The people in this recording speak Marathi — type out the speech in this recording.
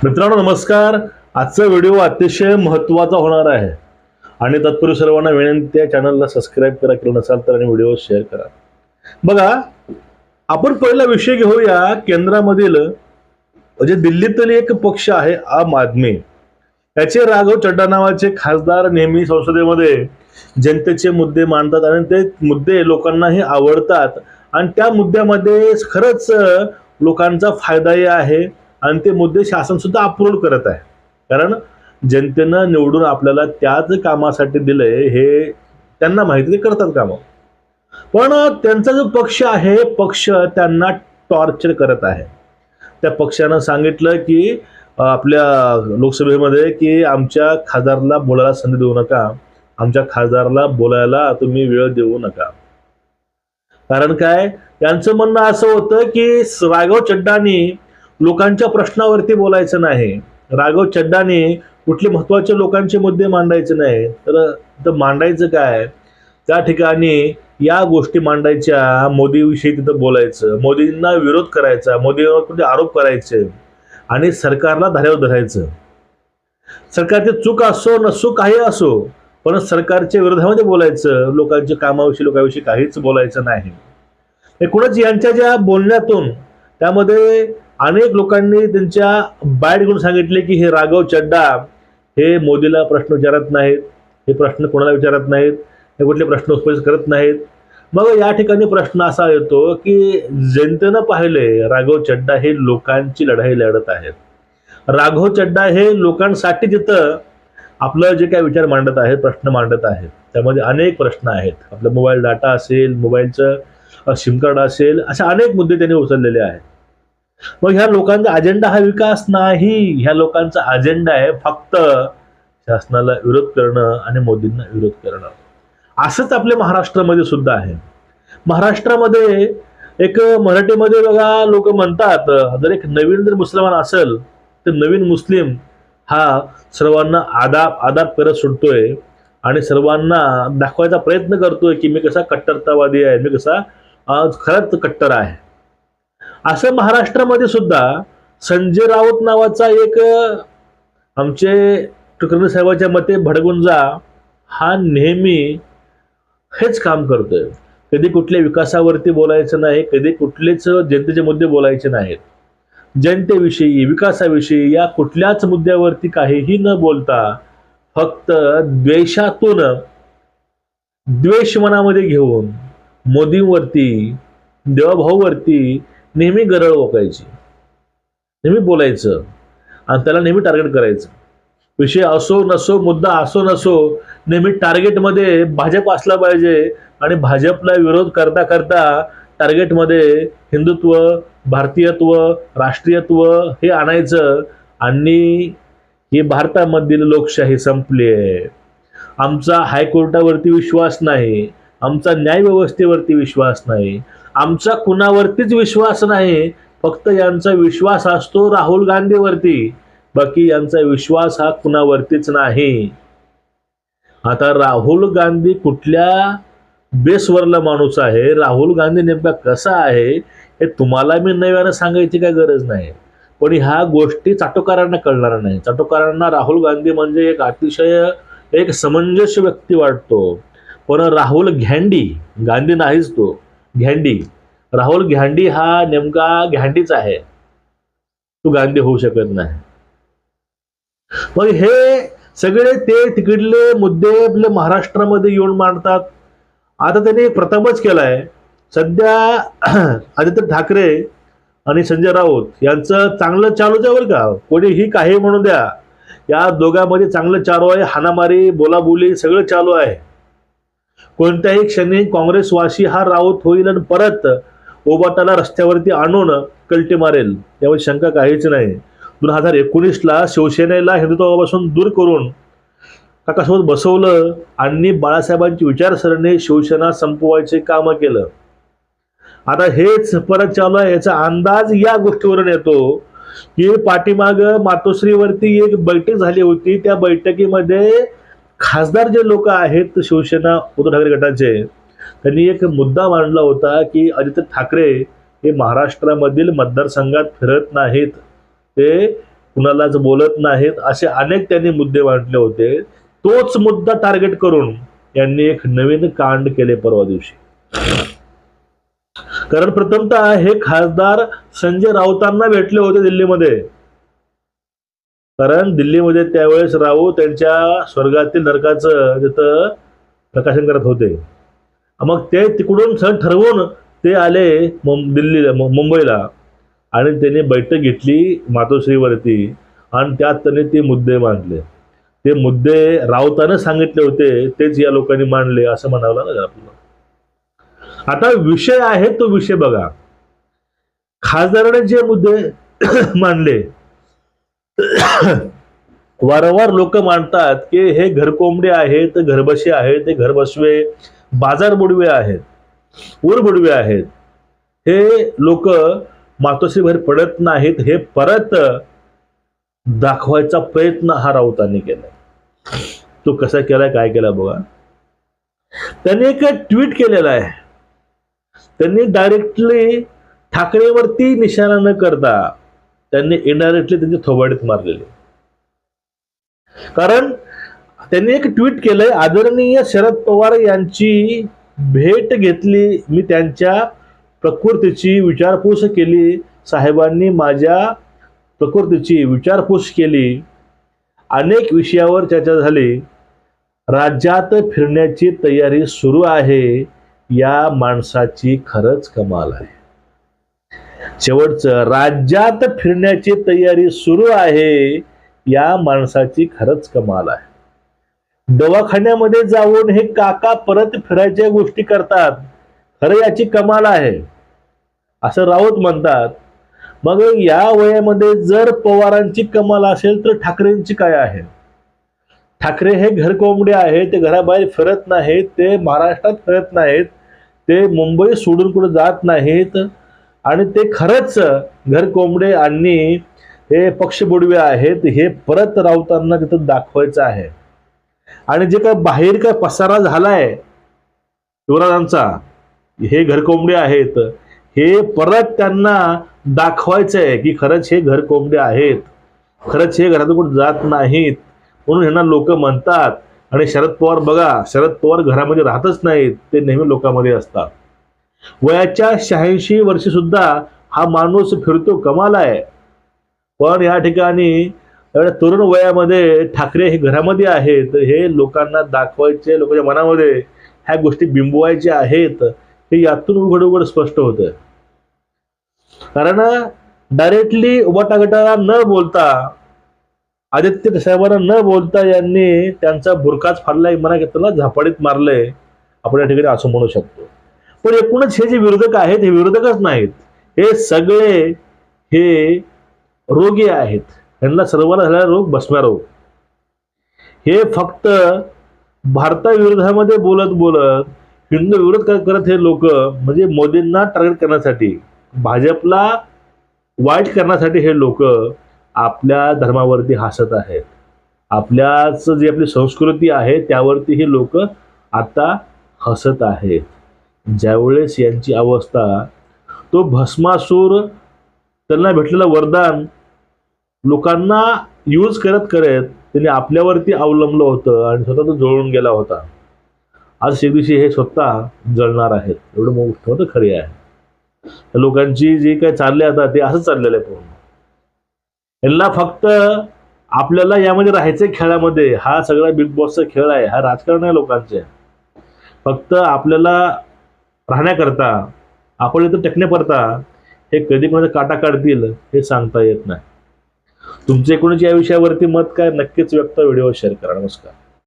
मित्रांनो नमस्कार. आजचा व्हिडिओ अतिशय महत्त्वाचा होणार आहे आणि तत्पूर्वी सर्वांना विनंती आहे, चॅनलला सबस्क्राईब करा केलं नसाल तर आणि व्हिडिओ शेअर करा. बघा, आपण पहिला विषय घेऊया केंद्रामधील म्हणजे दिल्लीतील एक पक्ष आहे आम आदमी. त्याचे राघव चड्डा नावाचे खासदार नेहमी संसदेमध्ये जनतेचे मुद्दे मांडतात आणि ते मुद्दे लोकांनाही आवडतात आणि त्या मुद्द्यामध्ये खरंच लोकांचा फायदाही आहे आणि ते मुद्दे शासन सुद्धा अप्रूव्ह करत आहे. कारण जनतेनं निवडून आपल्याला त्याच कामासाठी दिलंय हे त्यांना माहिती, ते करतात कामं. पण त्यांचा जो पक्ष आहे, पक्ष त्यांना टॉर्चर करत आहे. त्या पक्षानं सांगितलं की आपल्या लोकसभेमध्ये की आमच्या खासदाराला बोलायला संधी देऊ नका, आमच्या खासदाराला बोलायला तुम्ही वेळ देऊ नका. कारण काय, त्यांचं म्हणणं असं होतं की राघव चड्डानी लोकांच्या प्रश्नावरती बोलायचं नाही, राघव चड्डानी कुठले महत्वाचे लोकांचे मुद्दे मांडायचे नाही, तर मांडायचं काय, त्या ठिकाणी या गोष्टी मांडायच्या, मोदीविषयी तिथं बोलायचं, मोदींना विरोध करायचा, मोदीवर कुठे आरोप करायचे आणि सरकारला धाऱ्यावर धरायचं. सरकारची चूक असो नसो काही असो, पण सरकारच्या विरोधामध्ये बोलायचं, लोकांच्या कामाविषयी लोकांविषयी काहीच बोलायचं नाही. एकूणच यांच्या ज्या बोलण्यातून त्यामध्ये अनेक लोकांनी त्यांच्या बाईट घेऊन सांगितले की हे राघव चड्डा हे मोदीला प्रश्न विचारत नाहीत, हे प्रश्न कोणाला विचारत नाहीत, हे कुठले प्रश्न उपस्थित करत नाहीत. मग या ठिकाणी प्रश्न असा येतो की जनतेनं पाहिले राघव चड्डा हे लोकांची लढाई लढत आहेत. राघव चड्डा हे लोकांसाठी तिथं आपलं जे काही विचार मांडत आहेत, प्रश्न मांडत आहेत, त्यामध्ये अनेक प्रश्न आहेत. आपलं मोबाईल डाटा असेल, मोबाईलचं सिम कार्ड असेल, असे अनेक मुद्दे त्यांनी उचललेले आहेत. मग ह्या लोकांचा अजेंडा हा विकास नाही, ह्या लोकांचा अजेंडा आहे फक्त शासनाला विरोध करणं आणि मोदींना विरोध करणं. असंच आपल्या महाराष्ट्रामध्ये सुद्धा आहे. महाराष्ट्रामध्ये एक मराठीमध्ये बघा लोक म्हणतात, जर एक नवीन जर मुसलमान असेल तर नवीन मुस्लिम हा सर्वांना आदाब करत सुटतोय आणि सर्वांना दाखवायचा प्रयत्न करतोय की मी कसा कट्टरतावादी आहे, मी कसा खरंच कट्टर आहे. असं महाराष्ट्रामध्ये सुद्धा संजय राऊत नावाचा एक आमचे तुकरणे साहेबांच्या मते भडगुंजा हा नेहमी हेच काम करतोय. कधी कुठल्या विकासावरती बोलायचं नाही, कधी कुठलेच जनतेचे मुद्दे बोलायचे नाहीत. जनतेविषयी, विकासाविषयी या कुठल्याच मुद्द्यावरती काहीही न बोलता फक्त द्वेषातून द्वेष मनामध्ये घेऊन मोदींवरती, देवाभाऊवरती नेहमी गरळ ओकायची, नेहमी बोलायचं आणि त्याला नेहमी टार्गेट करायचं. विषय असो नसो, मुद्दा असो नसो, नेहमी टार्गेटमध्ये भाजप असला पाहिजे आणि भाजपला विरोध करता करता टार्गेटमध्ये हिंदुत्व, भारतीयत्व, राष्ट्रीयत्व हे आणायचं आणि ही भारतामधील लोकशाही संपली आहे. आमचा हायकोर्टावरती विश्वास नाही, आमचा न्यायव्यवस्थेवरती विश्वास नाही, आमचा कुणावरतीच विश्वास नाही, फक्त यांचा विश्वास असतो राहुल गांधीवरती, बाकी यांचा विश्वास हा कुणावरतीच नाही. आता राहुल गांधी कुठल्या बेसवरला माणूस आहे, राहुल गांधी नेमका कसा आहे हे तुम्हाला मी नव्यानं सांगायची काय गरज नाही. पण ह्या गोष्टी चाटोकारांना कळणार नाही. चाटोकारांना राहुल गांधी म्हणजे एक अतिशय एक समंजस व्यक्ती वाटतो, पण राहुल घॅंडी, गांधी नाहीच तो, घॅंडी. राहुल घॅंडी हा नेमका घॅंडीच आहे, तो गांधी होऊ शकत नाही. मग हे सगळे ते तिकडले मुद्दे आपल्या महाराष्ट्रामध्ये येऊन मांडतात. आता त्यांनी प्रथमच केलाय, सध्या आदित्य ठाकरे आणि संजय राऊत यांचं चांगलं चालूच आहे बरं का. कोणीही काही म्हणू द्या, या दोघांमध्ये चांगलं चालू आहे, हाणामारी, बोलाबोली सगळं चालू आहे. कोणत्याही क्षणी काँग्रेसवासी हा राऊत होईल आणि परत ओबाटाला रस्त्यावरती आणून कलटी मारेल, यामध्ये शंका काहीच नाही. 2019ला शिवसेनेला हिंदुत्वापासून दूर करून काकासोबत बसवलं आणि बाळासाहेबांची विचारसरणी शिवसेना संपवायचे काम केलं. आता हेच परत चालू आहे. याचा अंदाज या गोष्टीवरून येतो की पाठीमाग मातोश्रीवरती एक बैठक झाली होती. त्या बैठकीमध्ये खासदार जे लोक आहेत शिवसेना उद्धव ठाकरे गटाचे, त्यांनी एक मुद्दा मांडला होता की आदित्य ठाकरे हे महाराष्ट्रामधील मतदारसंघात फिरत नाहीत, ते कुणालाच बोलत नाहीत, असे अनेक त्यांनी मुद्दे मांडले होते. तोच मुद्दा टार्गेट करून यांनी एक नवीन कांड केले परवा दिवशी. कारण प्रथमतः हे खासदार संजय राऊतांना भेटले होते दिल्लीमध्ये. कारण दिल्लीमध्ये त्यावेळेस राऊत त्यांच्या स्वर्गातील नरकाचं तिथं प्रकाशन करत होते. मग ते तिकडून सण ठरवून ते आले दिल्लीला, मुंबईला, आणि त्यांनी बैठक घेतली मातोश्रीवरती आणि त्यात त्यांनी ते मुद्दे मांडले. ते मुद्दे राऊताने सांगितले होते तेच या लोकांनी मांडले असं म्हणावं लागेल आपल्याला. आता विषय आहे तो विषय बघा. खासदाराने जे मुद्दे मांडले, वारंवार लोक मांडतात की हे घरकोंबडे आहेत, घरबसे आहेत, ते घरबसवे बाजार बुडवे आहेत, ऊर बुडवे आहेत. हे लोक मातोश्री बाहेर पडत नाहीत हे परत दाखवायचा प्रयत्न हा राऊतांनी केला. तो कसा केलाय, काय केला बघा. त्यांनी एक ट्विट केलेला आहे. त्यांनी डायरेक्टली ठाकरेवरती निशाणा न करता त्यांनी इनडायरेक्टली त्यांच्या थोबाडीत मारलेले. कारण त्यांनी एक ट्विट केलंय, आदरणीय शरद पवार यांची भेट घेतली, मी त्यांच्या प्रकृतीची विचारपूस केली, साहेबांनी माझ्या प्रकृतीची विचारपूस केली, अनेक विषयावर चर्चा झाली, राज्यात फिरण्याची तयारी सुरू आहे, या माणसाची खरंच कमाल आहे. शेवटचं, राज्यात फिरण्याची तयारी सुरू आहे, या माणसाची खरंच कमाल आहे. दवाखान्यामध्ये जाऊन हे काका परत फिरायच्या गोष्टी करतात, खरं याची कमाल आहे असं राऊत म्हणतात. मग या वयामध्ये जर पवारांची कमाल असेल तर ठाकरेंची काय आहे? ठाकरे हे घरकोंबडे आहेत, ते घराबाहेर फिरत नाहीत, ते महाराष्ट्रात फिरत नाहीत, ते मुंबई सोडून कुठे जात नाहीत, आणि ते खरंच घरकोंबडे आणि हे पक्षबुडवे आहेत हे परत राऊतांना तिथं दाखवायचं आहे. आणि जे काय बाहेर काय पसारा झालाय युवराजांचा, हे घरकोंबडे आहेत, हे परत त्यांना दाखवायचं आहे की खरंच हे घरकोंबडे आहेत, खरंच हे घरातून कुठे जात नाहीत, म्हणून ह्यांना लोक म्हणतात. आणि शरद पवार बघा, शरद पवार घरामध्ये राहतच नाहीत, ते नेहमी लोकांमध्ये असतात. वयाच्या 86 वर्षी सुद्धा हा माणूस फिरतो, कमाल आहे. पण या ठिकाणी एवढ्या तरुण वयामध्ये ठाकरे हे घरामध्ये आहेत, हे लोकांना दाखवायचे, लोकांच्या मनामध्ये ह्या गोष्टी बिंबवायच्या आहेत, हे यातून उघड उघड स्पष्ट होतं. कारण डायरेक्टली उबाटा गटाला न बोलता, आदित्य साहेबांना न बोलता यांनी त्यांचा बुरखाच फाडलाय, म्हणा की त्याला झापाडीत मारलंय, आपण या ठिकाणी असं म्हणू शकतो. पण एकूणच हे जे विरोधक आहेत हे विरोधकच नाहीत, हे सगळे हे रोगी आहेत. यांना सर्वांना झालेला रोग भस्मा रोग. हे फक्त भारताविरोधामध्ये बोलत बोलत हिंदू विरोध करत हे लोक, म्हणजे मोदींना टार्गेट करण्यासाठी, भाजपला वाईट करण्यासाठी हे लोक आपल्या धर्मावरती हसत आहेत. आपल्याच जी आपली संस्कृती आहे त्यावरती हे लोक आता हसत आहेत. ज्यावेळेस यांची अवस्था, तो भस्मासूर त्यांना भेटलेलं वरदान लोकांना यूज करत करत त्यांनी आपल्यावरती अवलंबलं होतं आणि स्वतः तो जळून गेला होता. आज एक दिवशी हे स्वतः जळणार आहेत, एवढं मोठं खरे आहे. लोकांची जे काय चालले आता ते असं चाललेलं आहे पूर्ण. यांना फक्त आपल्याला यामध्ये राहायचं खेळामध्ये, हा सगळा बिग बॉसचा खेळ आहे, हा राजकारण आहे लोकांचे. फक्त आपल्याला राहण्याकरता, आपण इथं टेकण्याकरता हे कधी कोणाचा काटा काढतील हे सांगता येत नाही. तुमचे कोणाच्या या विषयावरती मत काय, नक्कीच व्यक्त व्हिडिओ शेअर करा. नमस्कार.